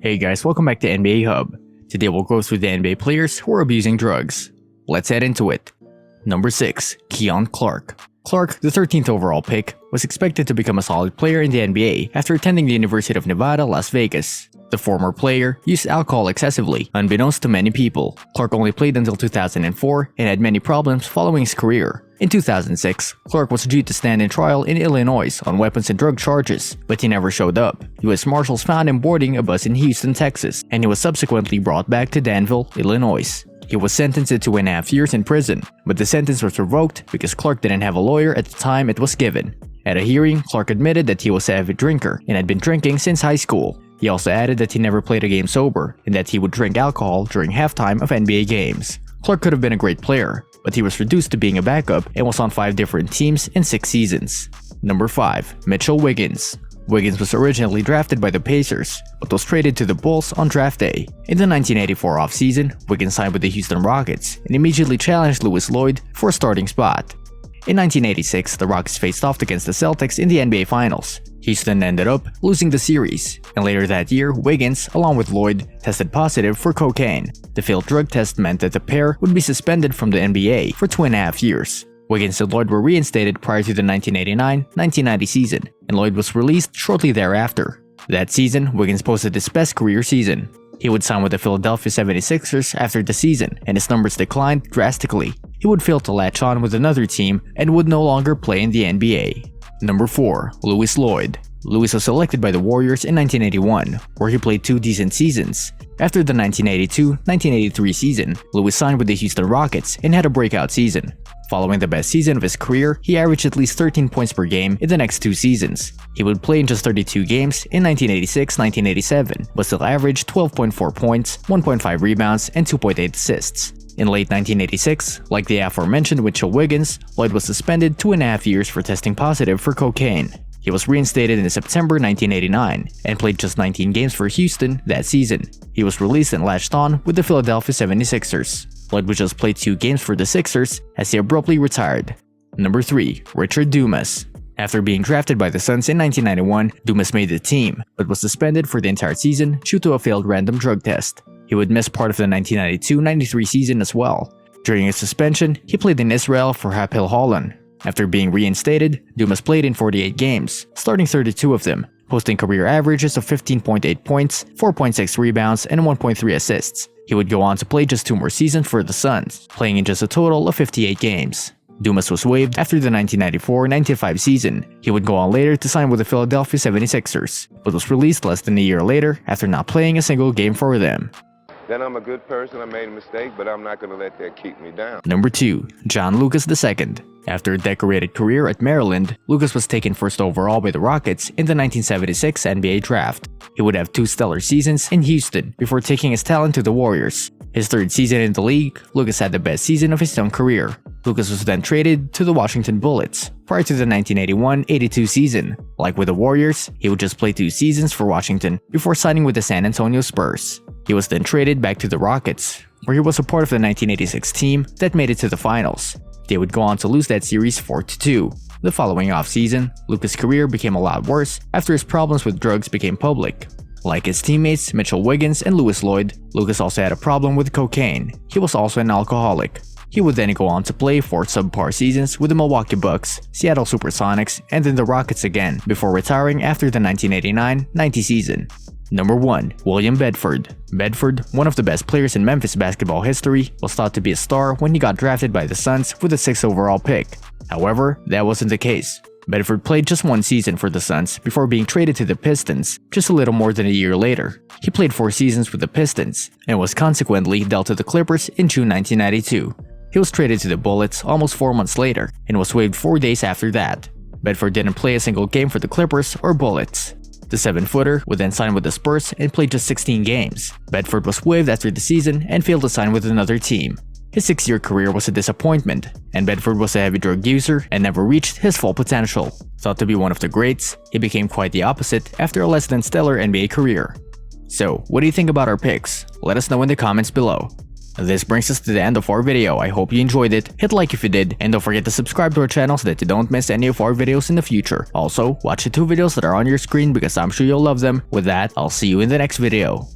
Hey guys, welcome back to NBA Hub. Today we'll go through the NBA players who are abusing drugs. Let's head into it. Number 6. Keon Clark. Clark, the 13th overall pick, was expected to become a solid player in the NBA after attending the University of Nevada, Las Vegas. The former player used alcohol excessively, unbeknownst to many people. Clark only played until 2004 and had many problems following his career. In 2006, Clark was due to stand in trial in Illinois on weapons and drug charges, but he never showed up. U.S. Marshals found him boarding a bus in Houston, Texas, and he was subsequently brought back to Danville, Illinois. He was sentenced to 2.5 years in prison, but the sentence was revoked because Clark didn't have a lawyer at the time it was given. At a hearing, Clark admitted that he was an avid drinker and had been drinking since high school. He also added that he never played a game sober and that he would drink alcohol during halftime of NBA games. Clark could have been a great player, but he was reduced to being a backup and was on 5 different teams in 6 seasons. Number 5. Mitchell Wiggins. Wiggins was originally drafted by the Pacers, but was traded to the Bulls on draft day. In the 1984 offseason, Wiggins signed with the Houston Rockets and immediately challenged Louis Lloyd for a starting spot. In 1986, the Rockets faced off against the Celtics in the NBA Finals. Houston ended up losing the series, and later that year, Wiggins, along with Lloyd, tested positive for cocaine. The failed drug test meant that the pair would be suspended from the NBA for 2.5 years. Wiggins and Lloyd were reinstated prior to the 1989-1990 season, and Lloyd was released shortly thereafter. That season, Wiggins posted his best career season. He would sign with the Philadelphia 76ers after the season, and his numbers declined drastically. He would fail to latch on with another team and would no longer play in the NBA. Number 4. Louis Lloyd. Louis was selected by the Warriors in 1981, where he played 2 decent seasons. After the 1982-1983 season, Louis signed with the Houston Rockets and had a breakout season. Following the best season of his career, he averaged at least 13 points per game in the next 2 seasons. He would play in just 32 games in 1986-1987, but still averaged 12.4 points, 1.5 rebounds, and 2.8 assists. In late 1986, like the aforementioned Mitchell Wiggins, Lloyd was suspended 2.5 years for testing positive for cocaine. He was reinstated in September 1989 and played just 19 games for Houston that season. He was released and latched on with the Philadelphia 76ers. Lloyd would just play 2 games for the Sixers as he abruptly retired. Number 3. Richard Dumas. After being drafted by the Suns in 1991, Dumas made the team, but was suspended for the entire season due to a failed random drug test. He would miss part of the 1992-93 season as well. During his suspension, he played in Israel for Hapoel Holon. After being reinstated, Dumas played in 48 games, starting 32 of them, posting career averages of 15.8 points, 4.6 rebounds, and 1.3 assists. He would go on to play just 2 more seasons for the Suns, playing in just a total of 58 games. Dumas was waived after the 1994-95 season. He would go on later to sign with the Philadelphia 76ers, but was released less than a year later after not playing a single game for them. Then I'm a good person, I made a mistake, but I'm not going to let that keep me down. Number 2. John Lucas II. After a decorated career at Maryland, Lucas was taken first overall by the Rockets in the 1976 NBA Draft. He would have 2 stellar seasons in Houston before taking his talent to the Warriors. His 3rd season in the league, Lucas had the best season of his young career. Lucas was then traded to the Washington Bullets prior to the 1981-82 season. Like with the Warriors, he would just play 2 seasons for Washington before signing with the San Antonio Spurs. He was then traded back to the Rockets, where he was a part of the 1986 team that made it to the finals. They would go on to lose that series 4-2. The following offseason, Lucas' career became a lot worse after his problems with drugs became public. Like his teammates Mitchell Wiggins and Louis Lloyd, Lucas also had a problem with cocaine. He was also an alcoholic. He would then go on to play 4 subpar seasons with the Milwaukee Bucks, Seattle Supersonics, and then the Rockets again, before retiring after the 1989-90 season. Number 1. William Bedford. Bedford, one of the best players in Memphis basketball history, was thought to be a star when he got drafted by the Suns with the 6th overall pick. However, that wasn't the case. Bedford played just 1 season for the Suns before being traded to the Pistons just a little more than a year later. He played 4 seasons with the Pistons and was consequently dealt to the Clippers in June 1992. He was traded to the Bullets almost 4 months later and was waived 4 days after that. Bedford didn't play a single game for the Clippers or Bullets. The 7-footer would then sign with the Spurs and played just 16 games. Bedford was waived after the season and failed to sign with another team. His 6-year career was a disappointment, and Bedford was a heavy drug user and never reached his full potential. Thought to be one of the greats, he became quite the opposite after a less than stellar NBA career. So, what do you think about our picks? Let us know in the comments below. This brings us to the end of our video. I hope you enjoyed it. Hit like if you did, and don't forget to subscribe to our channel so that you don't miss any of our videos in the future. Also, watch the 2 videos that are on your screen because I'm sure you'll love them. With that, I'll see you in the next video.